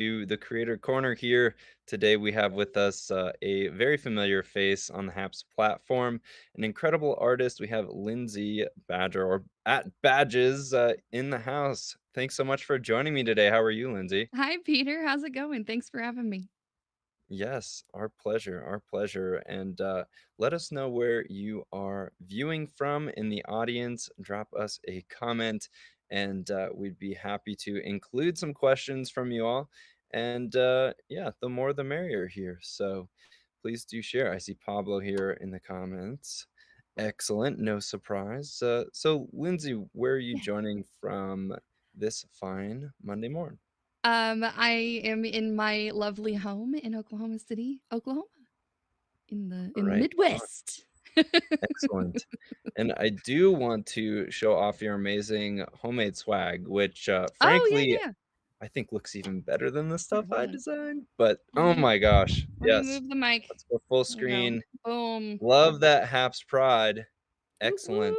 to the Creator Corner here. Today we have with us a very familiar face on the HAPS platform, an incredible artist. We have Lindsay Badger or at Badges in the house. Thanks so much for joining me today. How are you, Lindsay? Hi, Peter. How's it going? Thanks for having me. Yes, our pleasure, our pleasure. And let us know where you are viewing from in the audience. Drop us a comment, and we'd be happy to include some questions from you all. And yeah, the more the merrier here. So please do share. I see Pablo here in the comments. Excellent, no surprise. So, Lindsay, where are you Yes. joining from this fine Monday morning? I am in my lovely home in Oklahoma City, Oklahoma, in the Right. Midwest. Excellent. And I do want to show off your amazing homemade swag, which, Oh, yeah, frankly, yeah. I think looks even better than the Here, stuff hold I on. designed, but Let oh me my gosh, let me yes. move the mic. Let's go full There we go. screen. Boom. Love that Haps Pride. Whoop, whoop. Excellent.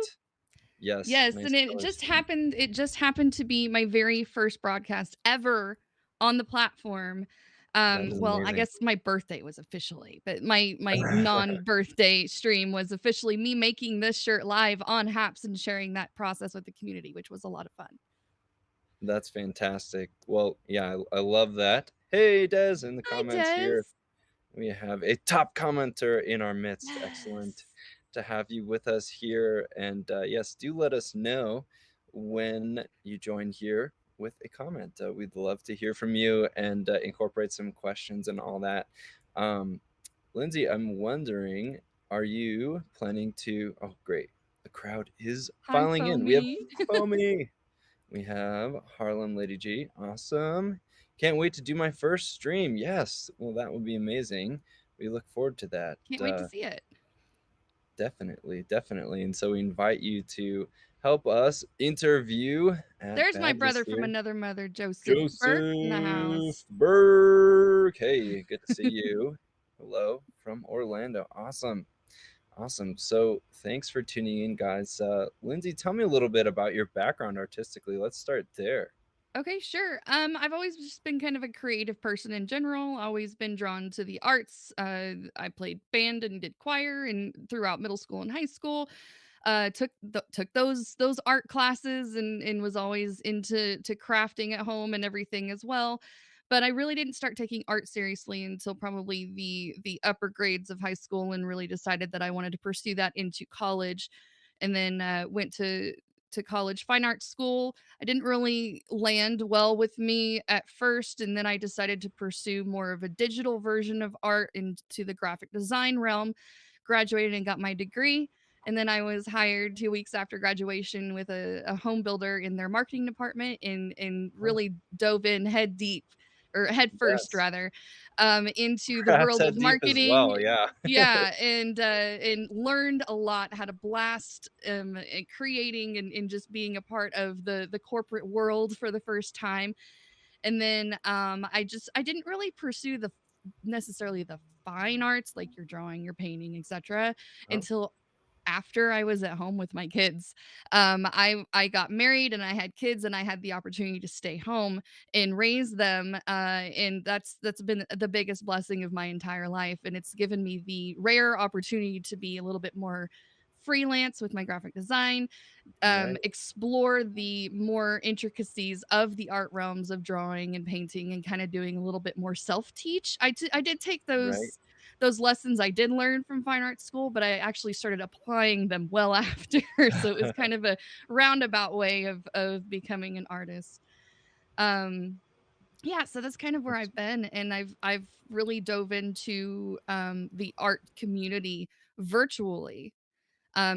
Yes, Yes, nice and it color just scheme. happened it just happened to be my very first broadcast ever on the platform. That is Well, I amazing. guess my birthday was officially, but my non-birthday stream was officially me making this shirt live on Haps and sharing that process with the community, which was a lot of fun. That's fantastic. Well, yeah, I love that. Hey, Des, in the Hi, comments Des. here. We have a top commenter in our midst. Excellent Yes. to have you with us here. And yes, do let us know when you join here with a comment. We'd love to hear from you and incorporate some questions and all that. Um, Lindsay, I'm wondering, are you planning to? Oh, great. The crowd is Hi, filing in. We have Foamy. Foamy. We have Harlem Lady G. Awesome. Can't wait to do my first stream. Yes. Well, that would be amazing. We look forward to that. Can't wait to see it. Definitely, definitely. And so we invite you to help us interview at There's my Badges brother from here. another mother, Joseph Burke, in the Joseph house. Burke. Hey, good to see you. Hello from Orlando. Awesome. Awesome. So thanks for tuning in, guys. Lindsay, tell me a little bit about your background artistically. Let's start there. Okay, sure. I've always just been kind of a creative person in general, always been drawn to the arts. I played band and did choir and throughout middle school and high school. Took those art classes and was always into to crafting at home and everything as well. But I really didn't start taking art seriously until probably the upper grades of high school and really decided that I wanted to pursue that into college and then went to college fine arts school. I didn't really land well with me at first, and then I decided to pursue more of a digital version of art into the graphic design realm. Graduated and got my degree, and then I was hired 2 weeks after graduation with a home builder in their marketing department and Oh, really dove in head deep or head first yes. rather, into the Perhaps world of head deep as marketing. well. Yeah. Yeah, and learned a lot, had a blast, creating and just being a part of the corporate world for the first time. And then, I didn't really pursue the necessarily the fine arts, like your drawing, your painting, etc., Oh, until after I was at home with my kids. I got married and I had kids and I had the opportunity to stay home and raise them, and that's been the biggest blessing of my entire life, and it's given me the rare opportunity to be a little bit more freelance with my graphic design, right. explore the more intricacies of the art realms of drawing and painting and kind of doing a little bit more self-teach. I did take Right. those lessons I did learn from fine art school, but I actually started applying them well after. So it was kind of a roundabout way of becoming an artist. Um yeah, so that's kind of where That's I've been, and I've really dove into the art community virtually,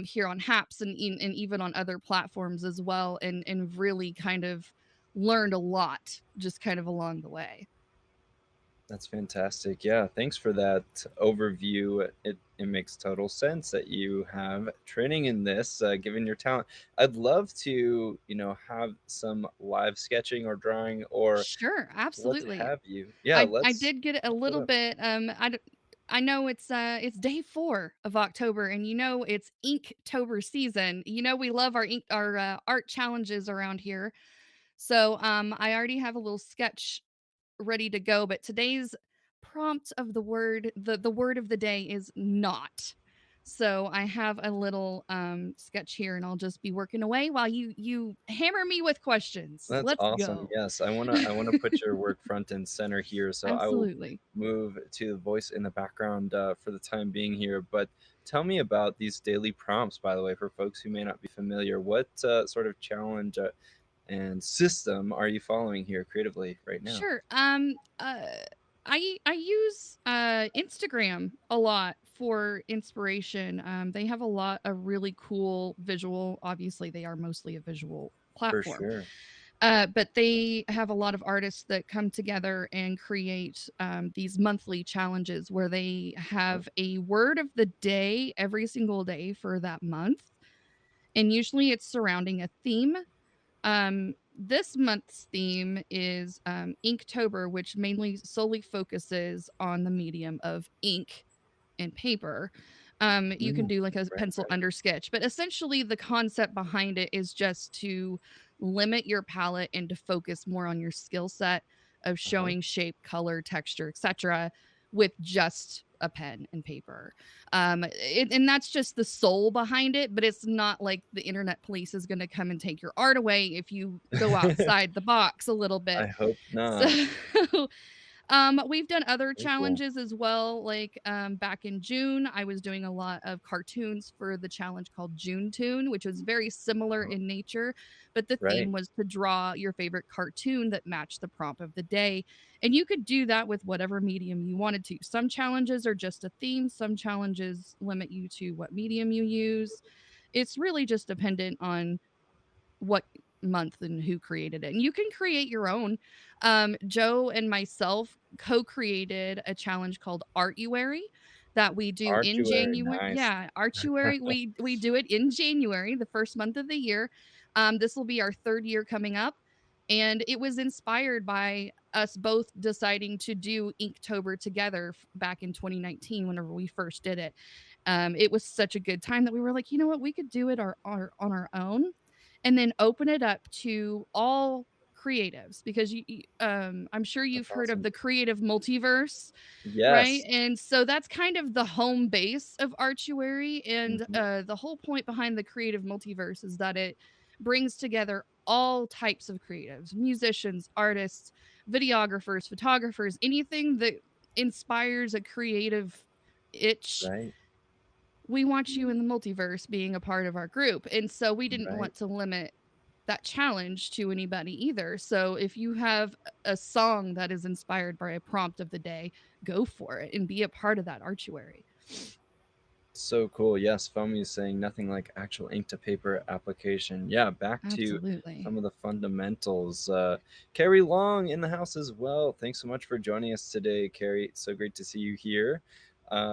here on Haps and even on other platforms as well, and really kind of learned a lot just kind of along the way. That's fantastic. Yeah, thanks for that overview. It makes total sense that you have training in this, given your talent. I'd love to, have some live sketching or drawing or Sure, what absolutely. have you. Yeah, I let's did get a chop it little up. bit, I know it's day 4 of October, and it's Inktober season. We love our art challenges around here. So, I already have a little sketch ready to go, but today's prompt of the word of the day is not. So I have a little sketch here and I'll just be working away while you hammer me with questions. That's Let's awesome. go. Yes, I wanna put your work front and center here, so I will Absolutely. move to the voice in the background, for the time being here, but tell me about these daily prompts, by the way, for folks who may not be familiar. What, sort of challenge, and system are you following here creatively right now? Sure. I use Instagram a lot for inspiration. They have a lot of really cool visual. Obviously, they are mostly a visual For platform. sure. But they have a lot of artists that come together and create these monthly challenges where they Oh, have a word of the day every single day for that month. And usually it's surrounding a theme. This month's theme is Inktober, which mainly solely focuses on the medium of ink and paper. You can mm, do like a right, pencil right. under sketch, but essentially the concept behind it is just to limit your palette and to focus more on your skill set of Uh-huh. showing shape, color, texture, etc., with just a pen and paper. And that's just the soul behind it, but it's not like the internet police is going to come and take your art away if you go outside the box a little bit. I hope So not. we've done other Very cool. challenges as well. Like back in June, I was doing a lot of cartoons for the challenge called June Toon, which was very similar Uh-huh. in nature. But the Right. theme was to draw your favorite cartoon that matched the prompt of the day. And you could do that with whatever medium you wanted to. Some challenges are just a theme, some challenges limit you to what medium you use. It's really just dependent on what month and who created it. And you can create your own. Joe and myself co-created a challenge called Artuary that we do in Artuary, January. nice. Yeah, Artuary. We do it in January, the first month of the year. This will be our third year coming up. And it was inspired by us both deciding to do Inktober together back in 2019 whenever we first did it. It was such a good time that we were like, you know what, we could do it on our own and then open it up to all creatives because I'm sure you've That's heard of awesome. the creative multiverse, right? Yes. And so that's kind of the home base of Artuary. And Mhm. the whole point behind the creative multiverse is that it brings together all types of creatives, musicians, artists, videographers, photographers, anything that inspires a creative itch. Right, We want you in the multiverse being a part of our group. And so we didn't right. want to limit that challenge to anybody either. So if you have a song that is inspired by a prompt of the day, go for it and be a part of that artuary. So cool. Yes, Foamy is saying nothing like actual ink to paper application. Yeah, back to Absolutely. some of the fundamentals. Carrie Long in the house as well. Thanks so much for joining us today, Carrie. It's so great to see you here.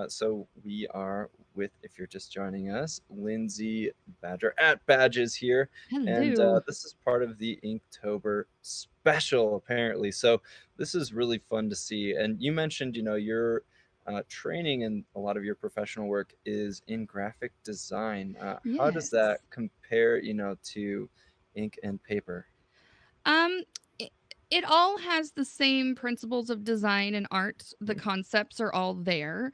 So we are with, if you're just joining us, Lindsay Badger at Badges here, and Hello. this is part of the Inktober special apparently. So this is really fun to see. And you mentioned, you're training and a lot of your professional work is in graphic design. How does that Yes. compare, to ink and paper? Um, it, it all has the same principles of design and art. The Mhm. concepts are all there.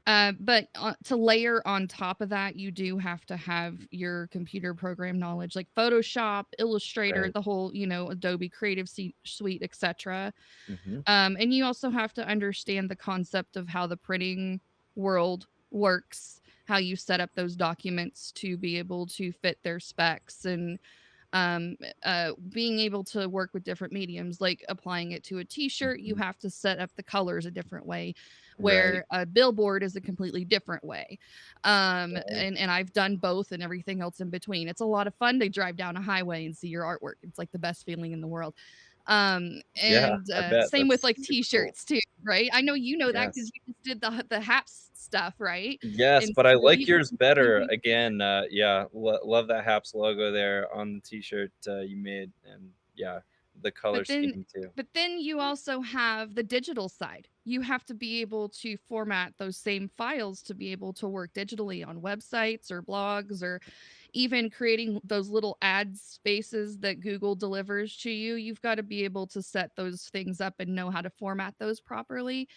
But to layer on top of that, you do have to have your computer program knowledge, like Photoshop, Illustrator, Right. the whole, Adobe Creative Suite, etc. Hmm. And you also have to understand the concept of how the printing world works, how you set up those documents to be able to fit their specs and being able to work with different mediums, like applying it to a t-shirt, you Hmm. have to set up the colors a different way, Right. where a billboard is a completely different way. Right. And I've done both and everything else in between. It's a lot of fun to drive down a highway and see your artwork. It's like the best feeling in the world. Yeah, And I bet same with that's like super cool. t-shirts too, right? I know you know that because Yes. you just did the haps stuff, right? Yes, And but I so like yours better. Again, yeah, love that Haps logo there on the t-shirt you made, and yeah. the color But then scheme too. but then you also have the digital side. You have to be able to format those same files to be able to work digitally on websites or blogs or even creating those little ad spaces that Google delivers to you. You've got to be able to set those things up and know how to format those properly.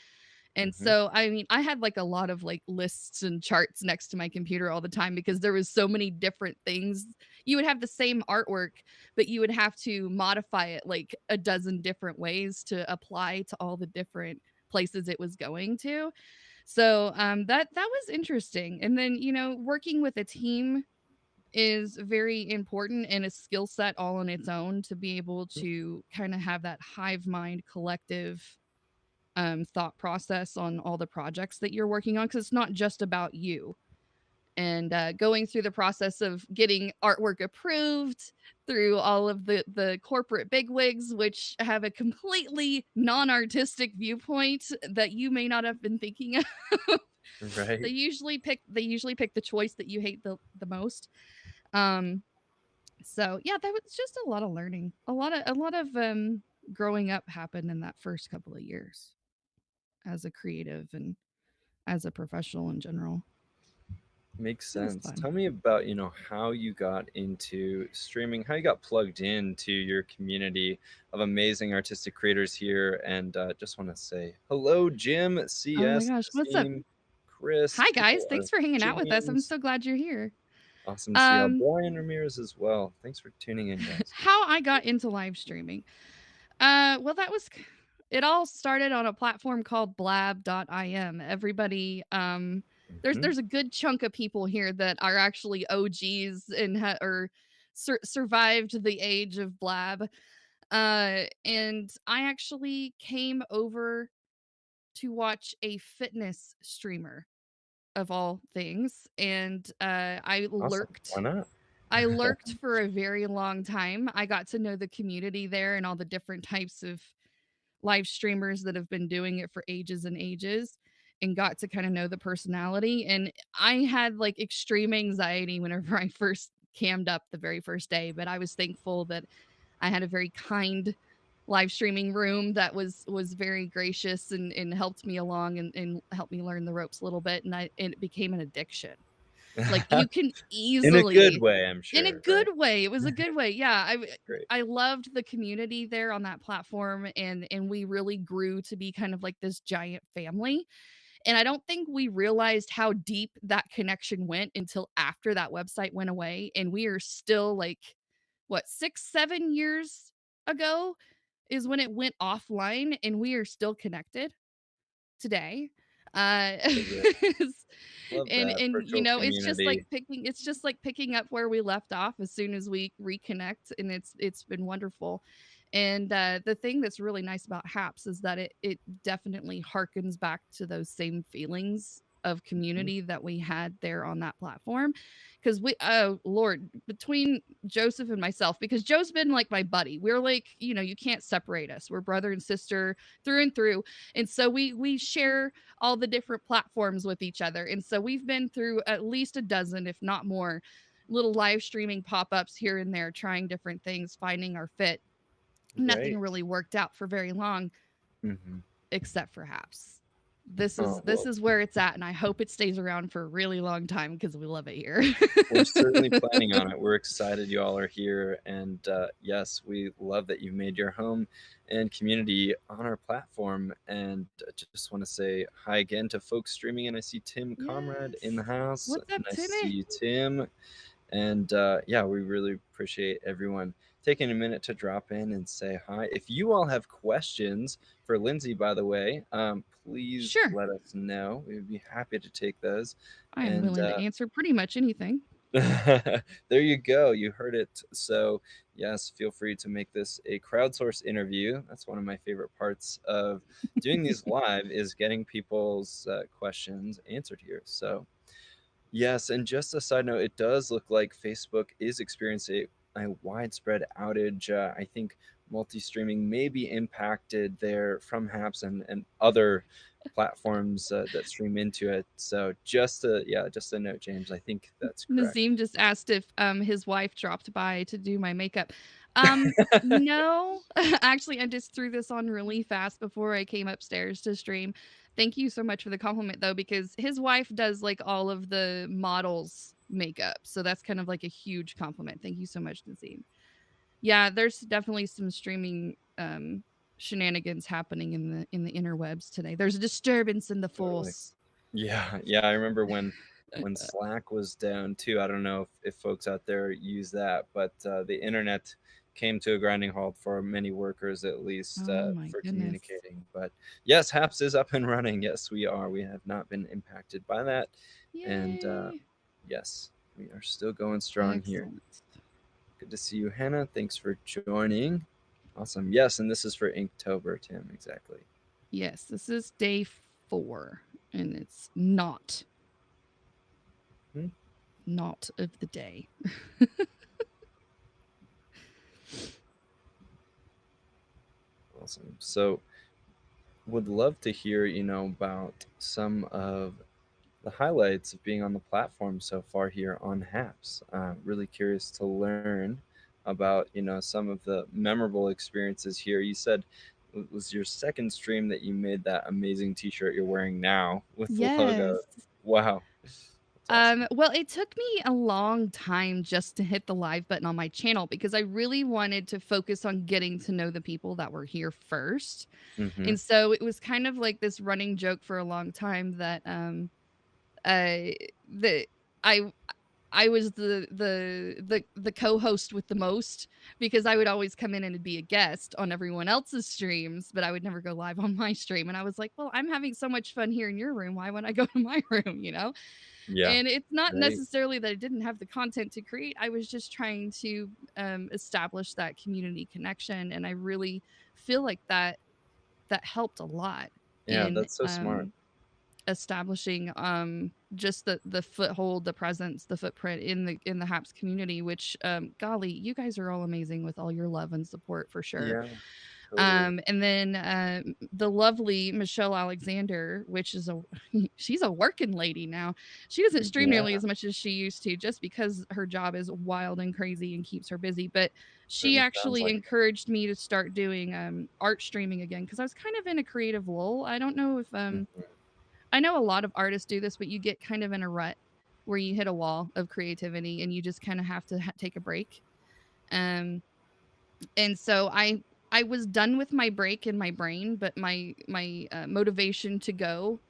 And Mhm. so, I mean, I had like a lot of like lists and charts next to my computer all the time because there was so many different things. You would have the same artwork, but you would have to modify it like a dozen different ways to apply to all the different places it was going to. So, that was interesting. And then, working with a team is very important and a skill set all on its own to be able to kind of have that hive mind collective thought process on all the projects that you're working on because it's not just about you. And going through the process of getting artwork approved through all of the corporate bigwigs, which have a completely non-artistic viewpoint that you may not have been thinking of. Right. They usually pick the choice that you hate the most. Um, so yeah, that was just a lot of learning. A lot of growing up happened in that first couple of years as a creative and as a professional in general. Makes It was sense. fun. Tell me about, how you got into streaming, how you got plugged into your community of amazing artistic creators here. And just want to say hello, Jim, Oh my CS, gosh, what's up? Nassim, Chris. Hi guys, People are thanks for hanging out with us. I'm James. so glad you're here. Awesome to see y'all. Um, Brian Ramirez as well. Thanks for tuning in, guys. how I got into live streaming. Well, it all started on a platform called blab.im. Everybody, Hmm. there's a good chunk of people here that are actually OGs and or survived the age of Blab. And I actually came over to watch a fitness streamer of all things, and I Awesome. Why lurked. not? I lurked for a very long time. I got to know the community there and all the different types of live streamers that have been doing it for ages and ages and got to kind of know the personality. And I had like extreme anxiety whenever I first cammed up the very first day, but I was thankful that I had a very kind live streaming room that was very gracious and helped me along and helped me learn the ropes a little bit. And it became an addiction. Like you can In a good easily way, I'm in a sure, right? good way. It was a good way. Yeah, Great. I loved the community there on that platform and we really grew to be kind of like this giant family. And I don't think we realized how deep that connection went until after that website went away and we are still like what 6 7 years ago is when it went offline and we are still connected today. Uh Love it. Love that and virtual community. it's just like picking up where we left off as soon as we reconnect, and it's been wonderful. And the thing that's really nice about Haps is that it definitely harkens back to those same feelings of Mhm. community that we had there on that platform. Because we, oh Lord, between Joseph and myself, because Joe's been like my buddy. We're like, you can't separate us. We're brother and sister through and through. And so we share all the different platforms with each other. And so we've been through at least a dozen, if not more, little live streaming pop-ups here and there, trying different things, finding our fit. Nothing Right. really worked out for very long, Hmm. except for Haps. This is Oh, this well, is where it's at, and I hope it stays around for a really long time because we love it here. we're certainly planning on it. We're excited you all are here. And yes, we love that you've made your home and community on our platform. And just want to say hi again to folks streaming. And I see Tim Comrade in Yes. the house. What's up, Nice to see Timmy? you, Tim. And yeah, we really appreciate everyone taking a minute to drop in and say hi. If you all have questions for Lindsay, by the way, please Sure. let us know. We would be happy to take those. I am And willing to answer pretty much anything. there you go. You heard it. So, yes, feel free to make this a crowdsourced interview. That's one of my favorite parts of doing these live is getting people's questions answered here. So, yes, and just a side note, it does look like Facebook is experiencing a widespread outage. I think multi-streaming may be impacted there from Haps and other platforms that stream into it. So just a note, James. I think that's correct. Nazim just asked if his wife dropped by to do my makeup. No. Actually, I just threw this on really fast before I came upstairs to stream. Thank you so much for the compliment though, because his wife does like all of the models makeup. So that's kind of like a huge compliment. Thank you so much, Nazim. Yeah, there's definitely some streaming shenanigans happening in the interwebs today. There's a disturbance in the Totally. force. Yeah, yeah, I remember when Slack was down too. I don't know if folks out there use that, but the internet came to a grinding halt for many workers, at least Oh my for goodness. communicating. But yes, HAPS is up and running. Yes, we are. We have not been impacted by that, and Yay. yes, we are still going strong here. Excellent. Good to see you, Hannah. Thanks for joining. Awesome. Yes, and this is for Inktober, Tim. Exactly. Yes, this is day 4 and it's not Hmm? not of the day. Awesome. So, would love to hear, about some of the highlights of being on the platform so far here on HAPS. Really curious to learn about, some of the memorable experiences here. You said it was your second stream that you made that amazing t-shirt you're wearing now with the logo. Yes. Wow. That's awesome. Well, it took me a long time just to hit the live button on my channel because I really wanted to focus on getting to know the people that were here first. Mm-hmm. And so it was kind of like this running joke for a long time that uh the I I was the co-host with the most because I would always come in and be a guest on everyone else's streams, but I would never go live on my stream. And I was like, well, I'm having so much fun here in your room. Why would I go to my room? You know? Yeah. And it's not Right. necessarily that I didn't have the content to create. I was just trying to establish that community connection, and I really feel like that helped a lot Yeah, in that's so smart. establishing just the foothold, the presence, the footprint in the HAPS community. Which golly, you guys are all amazing with all your love and support for sure. Yeah, totally. And then the lovely Michelle Alexander, which is a she's a working lady now. She doesn't stream Yeah, nearly as much as she used to, just because her job is wild and crazy and keeps her busy. But she certainly sounds actually like it. encouraged me to start doing art streaming again because I was kind of in a creative lull. I don't know if Mhm. I know a lot of artists do this, but you get kind of in a rut where you hit a wall of creativity and you just kind of have to take a break. Um, and so I was done with my break in my brain, but my motivation to go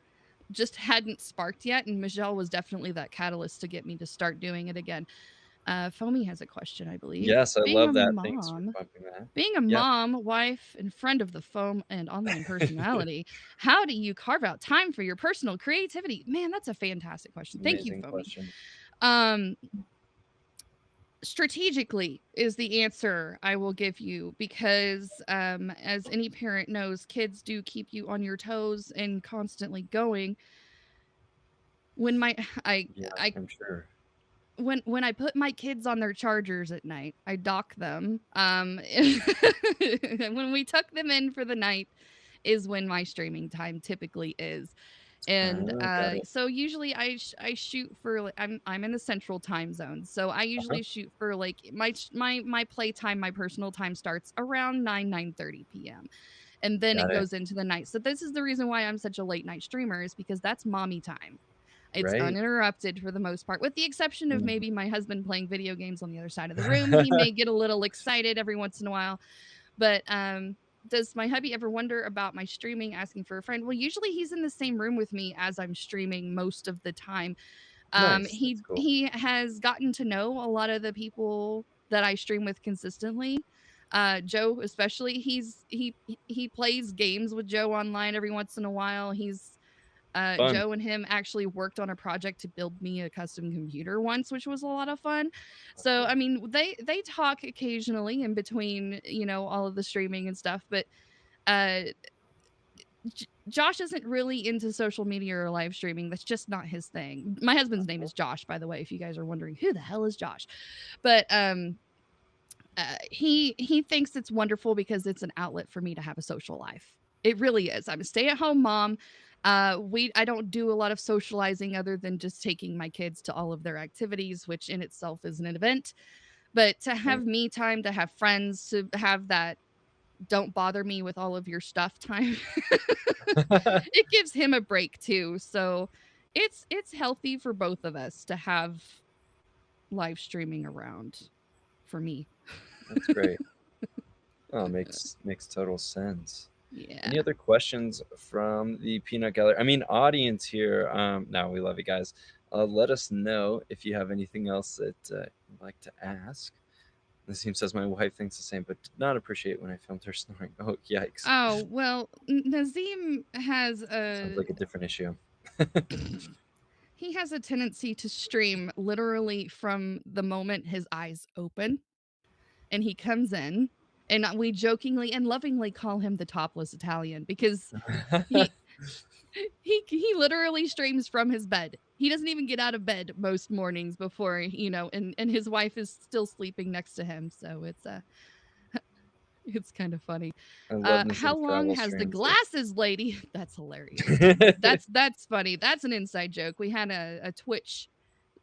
just hadn't sparked yet, and Michelle was definitely that catalyst to get me to start doing it again. Foamy has a question, I believe. Yes, I Being love a that. Thanks for mom, bumping that. being a Yeah. mom, wife, and friend of the foam and online personality, how do you carve out time for your personal creativity? Man, that's a fantastic question. Thank you, Amazing Foamy. question. Um, strategically is the answer I will give you because as any parent knows, kids do keep you on your toes and constantly going. When my Yeah, I I'm sure. when I put my kids on their chargers at night, I dock them. When we tuck them in for the night is when my streaming time typically is. And Got it. so usually I shoot for like I'm in the central time zone. So I Uh-huh. usually shoot for like my play time, my personal time starts around 9:30 p.m. and then it Got it. goes into the night. So this is the reason why I'm such a late night streamer, is because that's mommy time. It's Right. uninterrupted for the most part, with the exception of Mhm. maybe my husband playing video games on the other side of the room. He may get a little excited every once in a while. But does my hubby ever wonder about my streaming, asking for a friend? Well, usually he's in the same room with me as I'm streaming most of the time. Nice. He That's cool. he has gotten to know a lot of the people that I stream with consistently. Joe, especially, he plays games with Joe online every once in a while. He's Fun. Joe and him actually worked on a project to build me a custom computer once, which was a lot of fun. So Awesome. I mean, they talk occasionally in between, all of the streaming and stuff, but uh Josh isn't really into social media or live streaming. That's just not his thing. My husband's name Uh-huh. is Josh, by the way, if you guys are wondering who the hell is Josh. But he thinks it's wonderful because it's an outlet for me to have a social life. It really is. I'm a stay-at-home mom. I don't do a lot of socializing other than just taking my kids to all of their activities, which in itself is an event. But to Right. have me time, to have friends, to have that don't bother me with all of your stuff time, it gives him a break too. So it's healthy for both of us to have live streaming around for me. That's great. Oh, makes total sense. Yeah. Any other questions from the peanut gallery? I mean, audience here. No, we love you guys. Let us know if you have anything else that you'd like to ask. Naseem says my wife thinks the same, but did not appreciate when I filmed her snoring. Oh, yikes! Oh, well, Nazim has Sounds a like a different issue. he has a tendency to stream literally from the moment his eyes open and he comes in, and we jokingly and lovingly call him the topless Italian because he he literally streams from his bed. He doesn't even get out of bed most mornings before, and his wife is still sleeping next to him, so it's kind of funny. I love How Naseem's long travel has the streams. glasses lady? That's hilarious. That's funny. That's an inside joke. We had a Twitch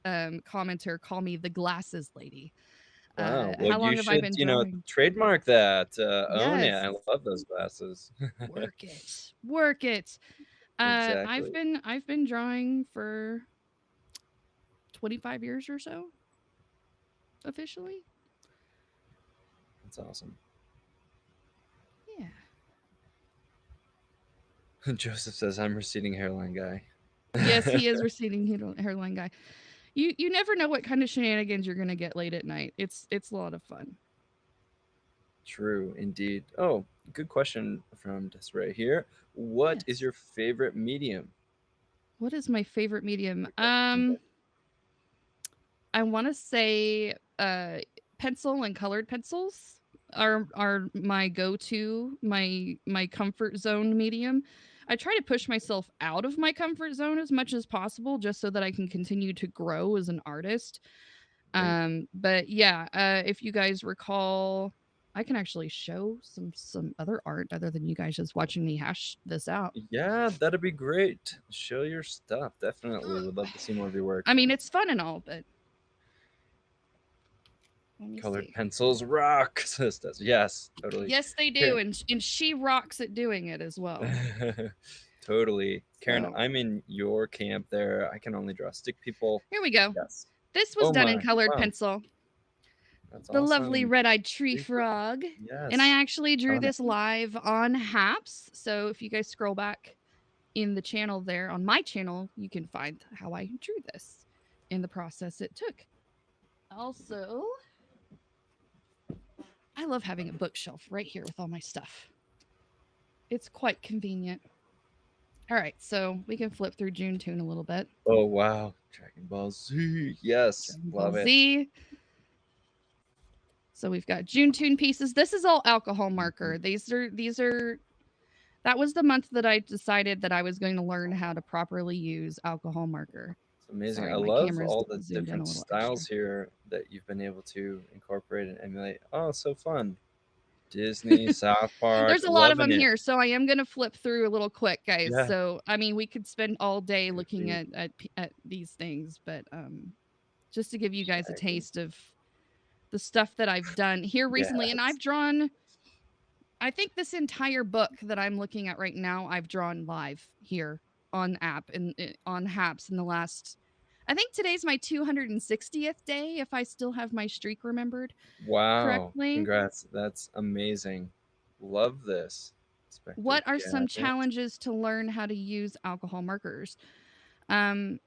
commenter call me the glasses lady. Wow. Well, How you long have I should, been drawing? trademark that. Own it. Yes, I love those glasses. work it, work it. Exactly. I've been drawing for 25 years or so officially. That's awesome. Yeah. Joseph says I'm receding hairline guy. Yes, he is receding hairline guy. You never know what kind of shenanigans you're gonna get late at night. It's a lot of fun. True, indeed. Oh, good question from Desiree here. What is Yes. your favorite medium? What is my favorite medium? The graphic content. I want to say pencil and colored pencils are my go-to, my comfort zone medium. I try to push myself out of my comfort zone as much as possible just so that I can continue to grow as an artist. Right. But yeah, if you guys recall, I can actually show some other art other than you guys just watching me hash this out. Yeah, that'd be great. Show your stuff. Definitely. Would love to see more of your work. I mean, it's fun and all, but let me Colored see. pencils rock, says Des. Yes, totally. Yes, they do, Here. and she rocks at doing it as well. Totally. Karen, So I'm in your camp there. I can only draw stick people. here we go. Yes. This was Oh done in my. colored Wow. pencil. That's The lovely awesome. red-eyed tree Tree frog. frog. And I Yes. actually drew On it. this live on Haps. So if you guys scroll back in the channel there, on my channel, you can find how I drew this in the process it took. Also, I love having a bookshelf right here with all my stuff. It's quite convenient. All right, so we can flip through June Toon a little bit. Oh wow. Dragon Ball Z. Yes. Dragon Love Ball it. Z. So we've got June Toon pieces. This is all alcohol marker. These are that was the month that I decided that I was going to learn how to properly use alcohol marker. It's amazing. Sorry, I my love camera's all the zoomed in a different little extra. styles here that you've been able to incorporate and emulate. Oh, so fun. Disney, South Park, There's a lot of loving them it. here, so I am going to flip through a little quick, guys. Yeah. So, I mean, we could spend all day looking Goofy, at these things, but just to give you guys a shaggy. taste of the stuff that I've done here recently, and Yes. I've drawn, I think this entire book that I'm looking at right now, I've drawn live here on app and on Haps in the last. I think today's my 260th day, if I still have my streak remembered Wow. correctly. Congrats. That's amazing. Love this. Inspector What are some Gadget. challenges to learn how to use alcohol markers? Um,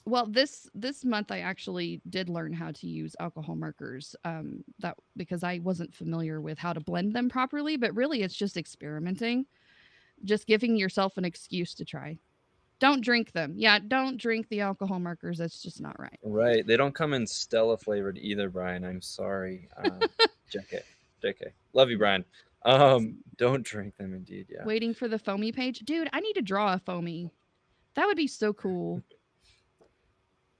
well, this month I actually did learn how to use alcohol markers. That because I wasn't familiar with how to blend them properly, but really it's just experimenting, just giving yourself an excuse to try. Don't drink them. Yeah, don't drink the alcohol markers. That's just not right. Right. They don't come in Stella flavored either, Brian. I'm sorry. JK. JK. Love you, Brian. Don't drink them indeed, yeah. Waiting for the foamy page. Dude, I need to draw a foamy. That would be so cool.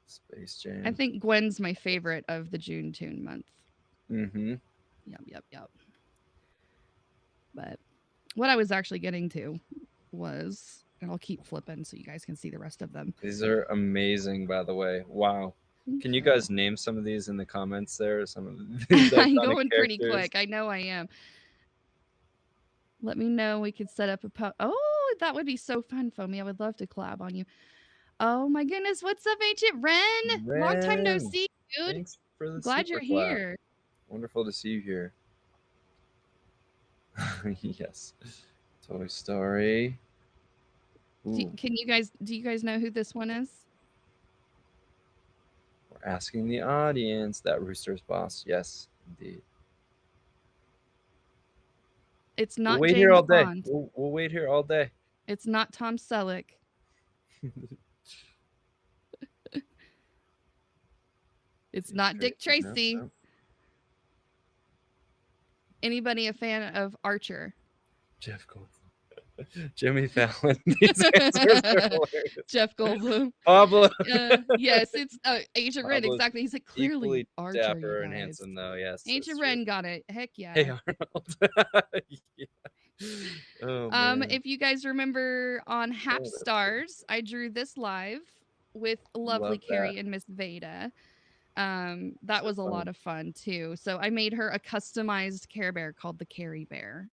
Space Jam. I think Gwen's my favorite of the June Toon month. Mm-hmm. Yep. But what I was actually getting to was, and I'll keep flipping so you guys can see the rest of them. These are amazing, by the way. Wow. Can you guys name some of these in the comments there? Some of these I'm iconic going pretty characters? quick. I know I am. Let me know. We could set up a oh, that would be so fun, Foamy. I would love to collab on you. Oh my goodness, what's up, Ancient Ren? Long time no Ren, see, dude. thanks for the Glad super you're clap. here. Wonderful to see you here. Yes. Toy Story. Ooh, Do you guys know who this one is? we're asking the audience. That Rooster's Boss. Yes, indeed. It's We'll not wait here James all day. Bond. We'll wait here all day. It's not Tom Selleck. It's not Dick Tracy. No. Anybody a fan of Archer? Jeff Goldblum. Jimmy Fallon. These answers are hilarious. Jeff Goldblum. Pablo. Yes, it's Ancient Ren. Pablo's Exactly. He's like clearly equally Archer. dapper You and guys. handsome, though. Yes. Ancient Ren got it. Heck yeah. Hey Arnold. Yeah. Oh man. If you guys remember on Hap that's Stars, I drew this live with lovely Love Carrie that. and Miss Veda. That So was a fun. lot of fun too. So I made her a customized Care Bear called the Carrie Bear.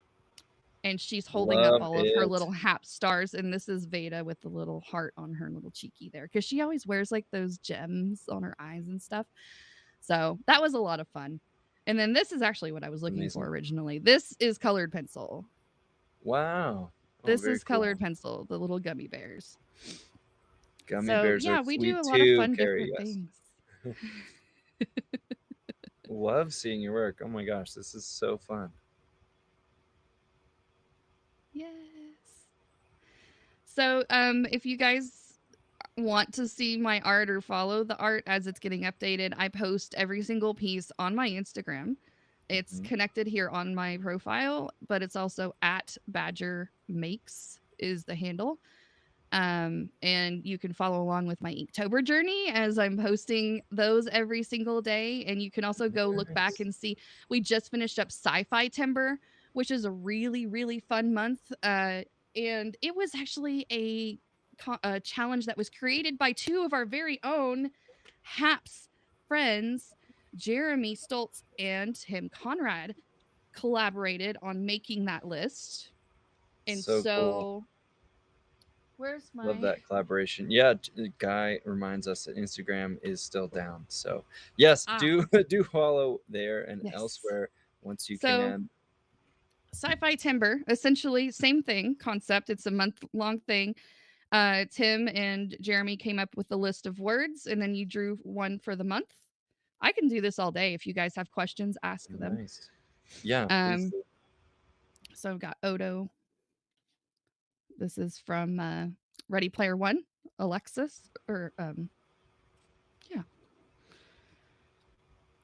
And she's holding up Love all of her it. little Hap Stars, and this is Veda with the little heart on her little cheeky there, because she always wears like those gems on her eyes and stuff. So that was a lot of fun. And then this is actually what I was looking Amazing. for originally. This is colored pencil. Wow. Oh, This very is colored cool. pencil, the little gummy bears. Gummy So bears yeah, are we sweet do a lot of too, fun Carrie. different Yes. things. Love seeing your work. Oh my gosh, this is so fun. Yes. So if you guys want to see my art or follow the art as it's getting updated, I post every single piece on my Instagram. It's connected here on my profile, but it's also at Badger Makes is the handle. And you can follow along with my Inktober journey as I'm posting those every single day. And you can also go look back and see, we just finished up Sci-Fi Timber, which is a really, really fun month. And it was actually a challenge that was created by two of our very own HAPS friends, Jeremy Stoltz and Tim Conrad, collaborated on making that list. And so cool. Where's my... Love that collaboration. Yeah, Guy reminds us that Instagram is still down. So yes, do follow there and elsewhere once you can. Sci-Fi Timber, essentially same thing, concept. It's a month-long thing. Tim and Jeremy came up with a list of words, and then you drew one for the month. I can do this all day. If you guys have questions, ask them. Nice. Yeah. So I've got Odo. This is from Ready Player One, Alexis, or yeah.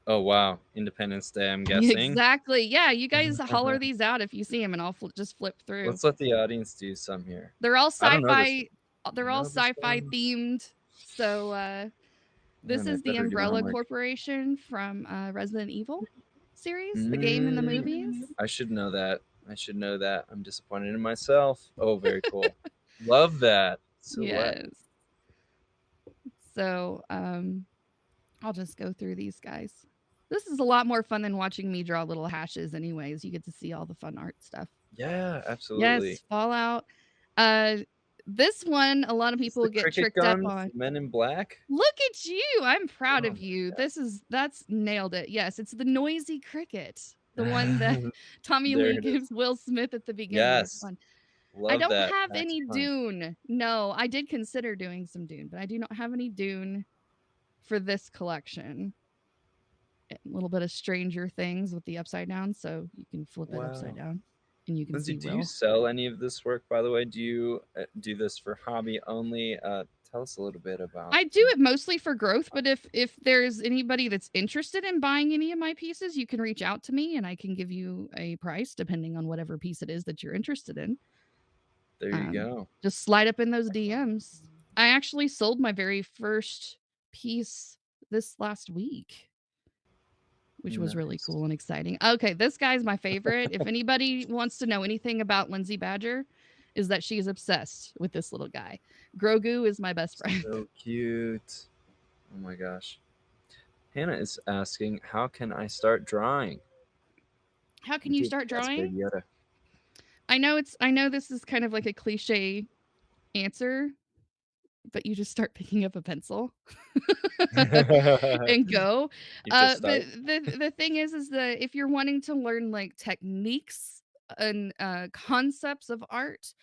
Oh wow, Independence Day, I'm guessing. Exactly. Yeah, you guys holler these out if you see them, and I'll just flip through. Let's let the audience do some here. They're all sci-fi. They're all sci-fi themed. So this is the Umbrella Corporation from Resident Evil series, the game and the movies. I should know that. I'm disappointed in myself. Oh, very cool. Love that. Yes. So I'll just go through these guys. This is a lot more fun than watching me draw little hashes anyways. You get to see all the fun art stuff. Yeah, absolutely. Yes, Fallout. This one, a lot of people get tricked up on. Men in Black. Look at you. I'm proud of you. That's nailed it. Yes, it's the noisy cricket. The one that Tommy Lee gives Will Smith at the beginning. Yes. I don't have any Dune. No, I did consider doing some Dune, but I do not have any Dune for this collection. A little bit of Stranger Things with the upside down, so you can flip it upside down. And you can Lindsay, see do you sell any of this work, by the way? Do you do this for hobby only? Tell us a little bit about. I do it mostly for growth, but if there's anybody that's interested in buying any of my pieces, you can reach out to me and I can give you a price depending on whatever piece it is that you're interested in. There you go. Just slide up in those DMs. I actually sold my very first piece this last week, which was really cool and exciting. Okay, this guy's my favorite. If anybody wants to know anything about Lindsay Badger, is that she is obsessed with this little guy. Grogu is my best friend. So cute. Oh my gosh. Hannah is asking, how can I start drawing? How can What you do you start think that's drawing? Baby Yoda? I know this is kind of like a cliche answer, but you just start picking up a pencil and go. You just But start. the thing is that if you're wanting to learn like techniques and concepts of art,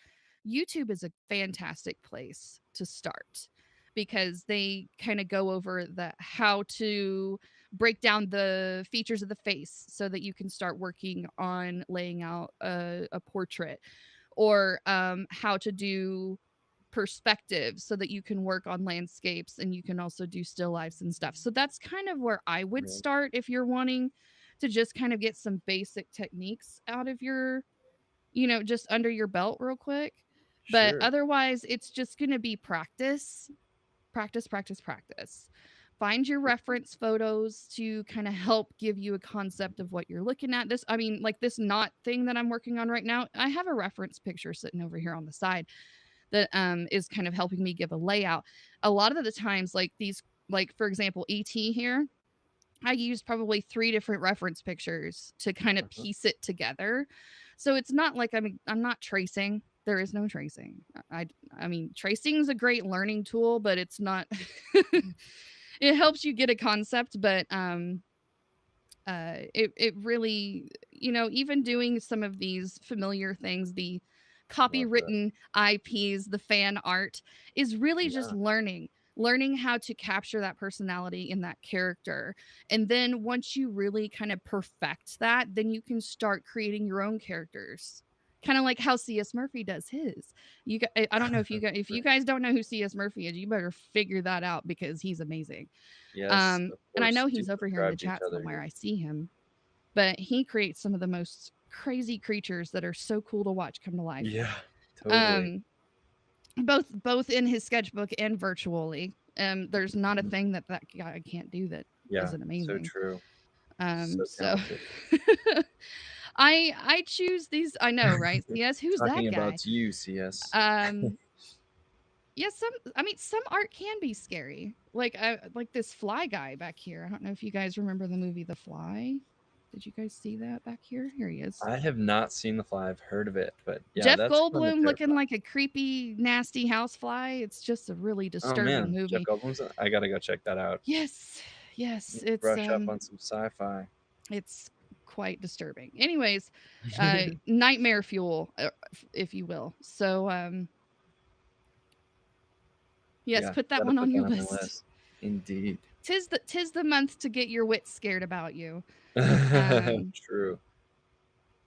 YouTube is a fantastic place to start because they kind of go over the how to break down the features of the face so that you can start working on laying out a portrait, or how to do perspective so that you can work on landscapes and you can also do still lifes and stuff. So that's kind of where I would Right. start if you're wanting to just kind of get some basic techniques out of your, just under your belt real quick. But Sure. otherwise, it's just going to be practice, practice, practice, practice. Find your reference photos to kind of help give you a concept of what you're looking at. I mean, like this knot thing that I'm working on right now, I have a reference picture sitting over here on the side that is kind of helping me give a layout. A lot of the times, like these, like for example, ET here, I used probably 3 different reference pictures to kind of Uh-huh. piece it together. So it's not like I'm not tracing. There is no tracing. I mean, tracing is a great learning tool, but it's not it helps you get a concept, but it really, even doing some of these familiar things, the Love that. copywritten IPs, the fan art, is really just Yeah. learning how to capture that personality in that character. And then once you really kind of perfect that, then you can start creating your own characters. Kind of like how CS Murphy does his. I don't know if you Right. guys don't know who CS Murphy is, you better figure that out because he's amazing. Yes, of And I course. know Do he's over here in the subscribe to each chat other somewhere. here. I see him, but he creates some of the most crazy creatures that are so cool to watch come to life. Yeah, totally. Um, both in his sketchbook and virtually. There's not a Mhm. thing that guy can't do that Yeah, isn't so amazing. true. So So talented. I choose these. I know, right? Yes, who's Talking that guy? about you, CS. Um, yeah, some art can be scary. Like this fly guy back here. I don't know if you guys remember the movie The Fly. Did you guys see that back here? Here he is. I have not seen The Fly. I've heard of it, but yeah, Jeff that's kind of Goldblum looking terrifying. like a creepy, nasty housefly. It's just a really Oh disturbing man, Jeff movie. Goldblum's. I gotta go check that out. Yes. Yes, Need to brush up on some sci-fi. it's quite disturbing. Anyways, nightmare fuel, if you will. So, yes, Yeah, put that gotta one put on that your on the list. list. Indeed. Tis the month to get your wits scared about you. Um, True.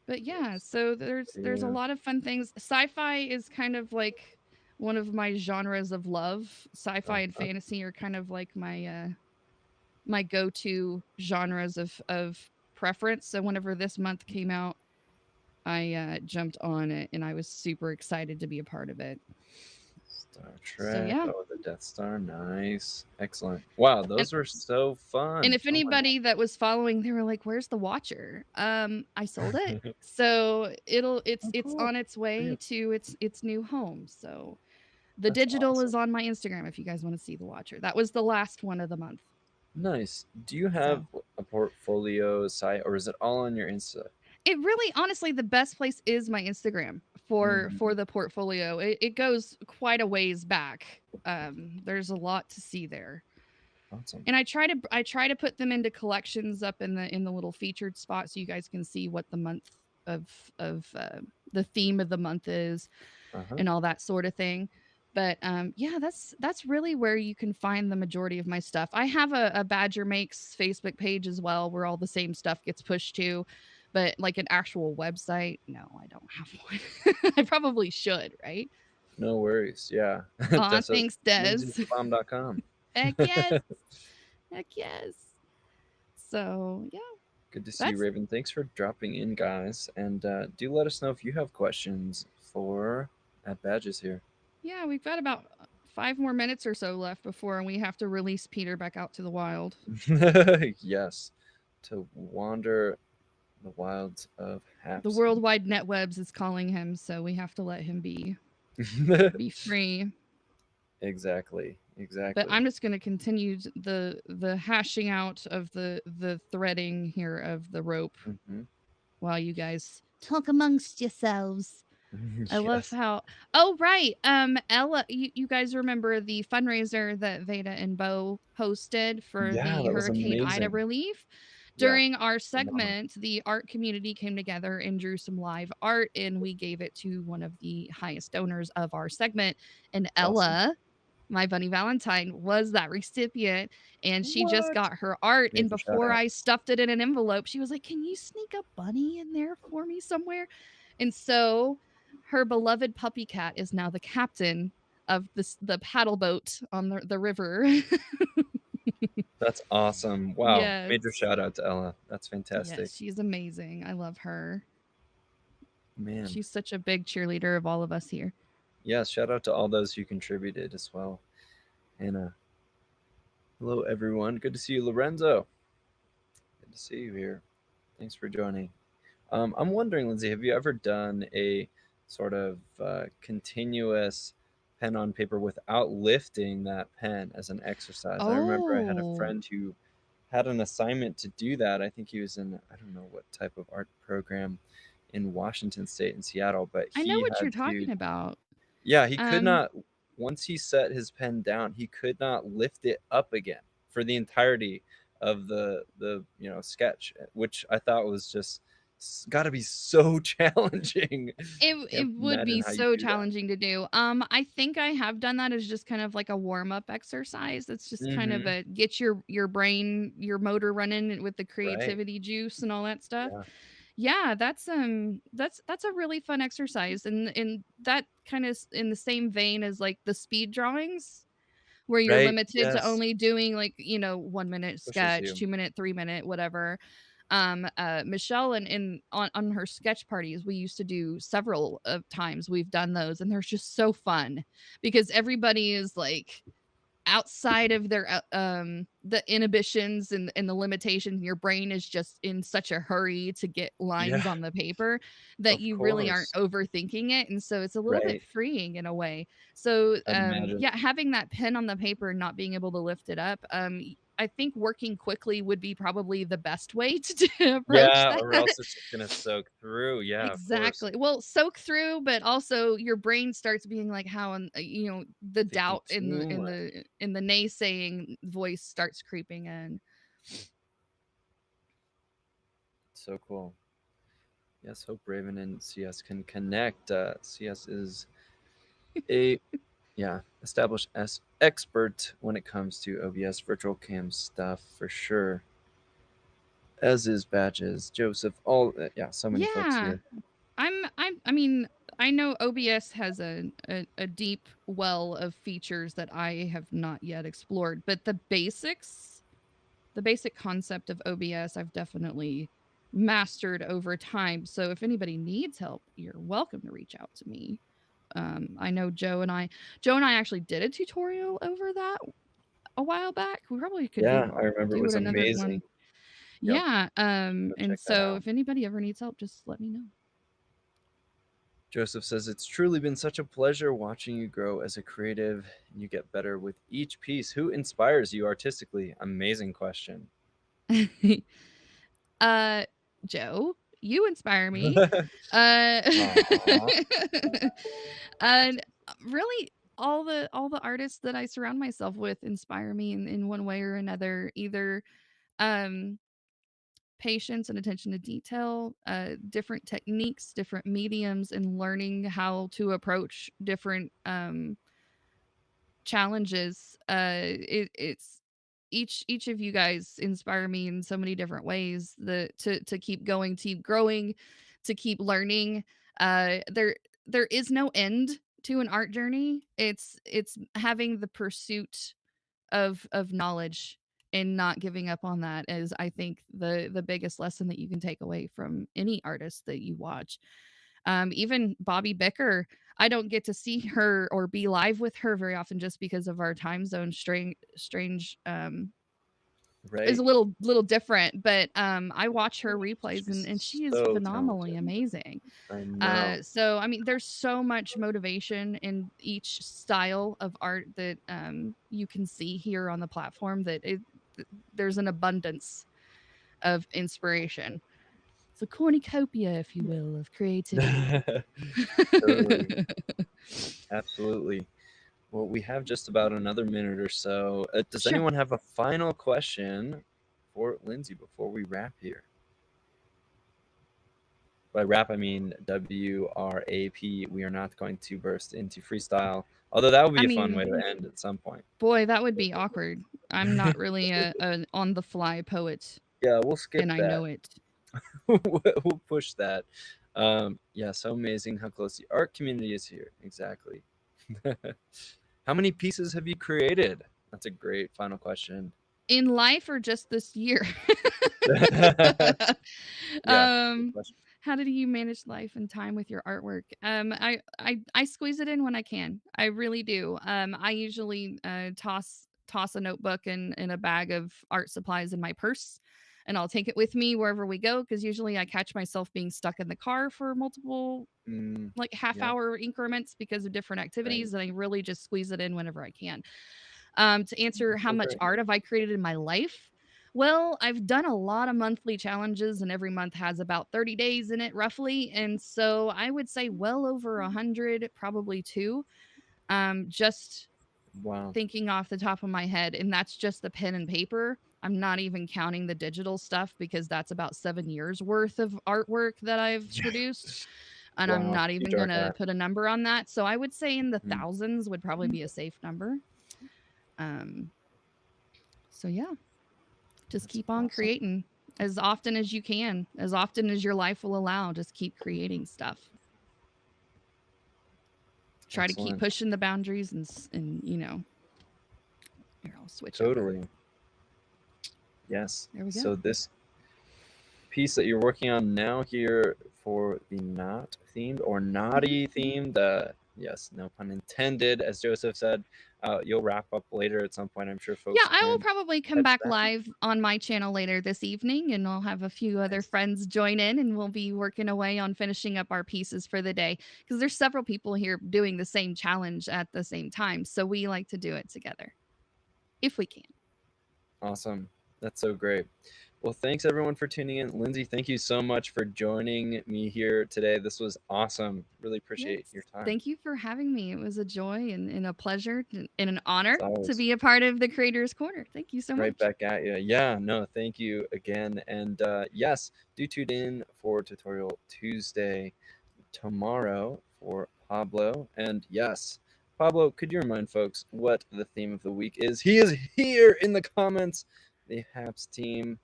but yeah, so there's a Yeah. lot of fun things. Sci-fi is kind of like one of my genres of love. Sci-fi and Uh-huh. fantasy are kind of like my go-to genres of preference. So whenever this month came out, I jumped on it and I was super excited to be a part of it. Star So Trek. yeah. Oh, the Death Star. Nice. Excellent. Wow, And those were so and fun. if Oh my anybody that was following, they were like, "Where's the Watcher?" I sold it. god. So Oh, it's cool. on its For way you. to its new home. So the That's digital is awesome. on my Instagram if you guys want to see the Watcher. That was the last one of the month. Nice. Do you have So a portfolio site or is it all on your Insta? it really, honestly, the best place is my Instagram for Mhm. the portfolio. It goes quite a ways back. There's a lot to see there, Awesome. and I try to put them into collections up in the little featured spot so you guys can see what the month of of the theme of the month is Uh-huh. and all that sort of thing. But yeah, that's really where you can find the majority of my stuff. I have a Badger Makes Facebook page as well, where all the same stuff gets pushed to. But like an actual website, no, I don't have one. I probably should, right? No worries. Yeah. Aw, That's a thanks, Des. ninjabomb.com. Heck yes. Heck yes. So yeah, Good to see you, that's Raven. Thanks for dropping in, guys. And do let us know if you have questions for at Badges here. yeah, we've got about 5 more minutes or so left before we have to release Peter back out to the wild. Yes. To wander the wilds of The Hapsin. worldwide netwebs is calling him, so we have to let him be free. Exactly. But exactly. I'm just gonna continue the hashing out of the threading here of the rope Mhm. while you guys talk amongst yourselves. I love Yes. how oh, right, Ella you guys remember the fundraiser that Veda and Bo hosted for Yeah, the that was Hurricane Ida amazing. relief? Yeah, During our phenomenal. segment, the art community came together and drew some live art, and we gave it to one of the highest donors of our segment, and Awesome. Ella, my bunny Valentine, was that recipient, and she just What? got her art, and Major shout before out. I stuffed it in an envelope, she was like, "Can you sneak a bunny in there for me somewhere?" And so her beloved puppy cat is now the captain of the paddle boat on the river. That's awesome. Wow, major Yes. shout out to Ella. That's Yes, fantastic. she's amazing. I love her. Man. She's such a big cheerleader of all of us here. Yes, shout out to all those who contributed as well. And hello everyone. Good to see you, Lorenzo. Good to see you here. Thanks for joining. I'm wondering, Lindsay, have you ever done a sort of continuous pen on paper without lifting that pen as an exercise? I remember I had a Oh, friend who had an assignment to do that. I think he was in, I don't know what type of art program in Washington State in Seattle, but I know he what you're had to, talking about. yeah, he could Um, not, once he set his pen down, he could not lift it up again for the entirety of the sketch, which I thought was just got to be so challenging. it Can't would imagine be how you so do that. challenging to do. I think I have done that as just kind of like a warm-up exercise. It's just kind of Mm-hmm. a get your brain, your motor running with the Right. creativity juice and all that stuff. Yeah. Yeah, that's a really fun exercise, and that kind of in the same vein as like the speed drawings where you're Right. limited to Yes. only doing like, 1 minute Pushes sketch, you. 2 minute, 3 minute, whatever. Michelle and on her sketch parties, we used to do several of times we've done those, and they're just so fun because everybody is like outside of their the inhibitions and the limitations. Your brain is just in such a hurry to get Yeah. lines on the paper that Of you really aren't course. overthinking it, and so it's a little bit Right. freeing in a way. So I'd imagine. yeah, having that pen on the paper and not being able to lift it up, I think working quickly would be probably the best way to approach Yeah, that. or else it's just gonna soak through. Yeah, of course. Exactly. Well, soak through, but also your brain starts being like how and the Thinking doubt in the too in much. the in the naysaying voice starts creeping in. So cool. Yes, hope Raven and CS can connect. CS is a established as expert when it comes to OBS virtual cam stuff for sure. As is Badges, Joseph, all so many folks Yeah. here. I mean, I know OBS has a deep well of features that I have not yet explored, but the basic concept of OBS I've definitely mastered over time. So if anybody needs help, you're welcome to reach out to me. I know Joe and I actually did a tutorial over that a while back. We probably could Yeah, I remember it do it was another amazing. one. Yep, Yeah. go And check that so out. if anybody ever needs help, just let me know. Joseph says it's truly been such a pleasure watching you grow as a creative and you get better with each piece. Who inspires you artistically? Amazing question. uh, Joe, you inspire me. Uh, Aw. and really, all the artists that I surround myself with inspire me in one way or another. Either um, patience and attention to detail, different techniques, different mediums, and learning how to approach different challenges. It's each of you guys inspire me in so many different ways. The to keep going, to keep growing, to keep learning. There is no end to an art journey. It's having the pursuit of knowledge and not giving up on that is I think the biggest lesson that you can take away from any artist that you watch. Even Bobby Becker, I don't get to see her or be live with her very often just because of our time zone strange is Right? a little different, but, I watch her replays and She's she is so phenomenally talented. amazing. I know. So, I mean, there's so much motivation in each style of art that, you can see here on the platform that there's an abundance of inspiration. It's a cornucopia, if you will, of creativity. Totally. Absolutely. Well, we have just about another minute or so. Does Sure. anyone have a final question for Lindsay before we wrap here? By rap, I mean WRAP. We are not going to burst into freestyle, although that would I be a fun way mean, to end at some point. boy, that would be awkward. I'm not really a an on the fly poet, Yeah, we'll skip and I that. know it. We'll push that. Yeah, so amazing how close the art community is here. Exactly. How many pieces have you created? That's a great final question. In life or just this year? Yeah, good Um, question. how did you manage life and time with your artwork? I squeeze it in when I can. I really do. I usually toss a notebook in a bag of art supplies in my purse, and I'll take it with me wherever we go. Because usually I catch myself being stuck in the car for multiple Mm, like half yeah, hour increments because of different right. activities, and I really just squeeze it in whenever I can. To answer That's how so much great. art have I created in my life? Well, I've done a lot of monthly challenges, and every month has about 30 days in it, roughly. And so I would say well over 100, probably two. Just Wow. thinking off the top of my head, and that's just the pen and paper. I'm not even counting the digital stuff because that's about 7 years worth of artwork that I've produced. And I'm Wow. not Keep even track going of to that. put a number on that. So I would say in the Mm, thousands would probably be a safe number. Um, so yeah, just that's keep on awesome. creating as often as you can, as often as your life will allow. Just keep creating stuff. Try to keep Excellent. pushing the boundaries and here I'll switch over. Totally. Yes. There we go. So this piece that you're working on now here for the knot themed or Mhm. naughty themed, yes, no pun intended, as Joseph said, you'll wrap up later at some point. I'm sure Yeah, folks I will can probably come catch back that. live on my channel later this evening, and I'll have a few other Nice. friends join in, and we'll be working away on finishing up our pieces for the day because there's several people here doing the same challenge at the same time. So we like to do it together if we can. Awesome. That's so great. Well, thanks everyone for tuning in. Lindsay, thank you so much for joining me here today. This was awesome. Really appreciate your Yes. time. Thank you for having me. It was a joy and a pleasure and an It's honor to always be a part of the Creators Corner. Thank you so right much. back at you. Yeah, no, thank you again. And yes, do tune in for Tutorial Tuesday tomorrow for Pablo. And yes, Pablo, could you remind folks what the theme of the week is? He is here in the comments. The Haps team.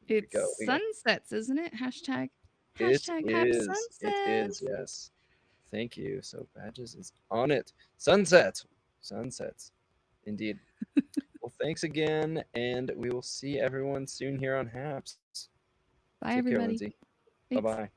Here we It's go. We got sunsets, isn't it? it Hashtag happy is. It is, sunsets. yes. Thank you. So Badges is on it. Sunsets. Sunsets. Indeed. Well, thanks again, and we will see everyone soon here on Haps. Bye, Take care, everybody. Lindsay. Bye Thanks. bye.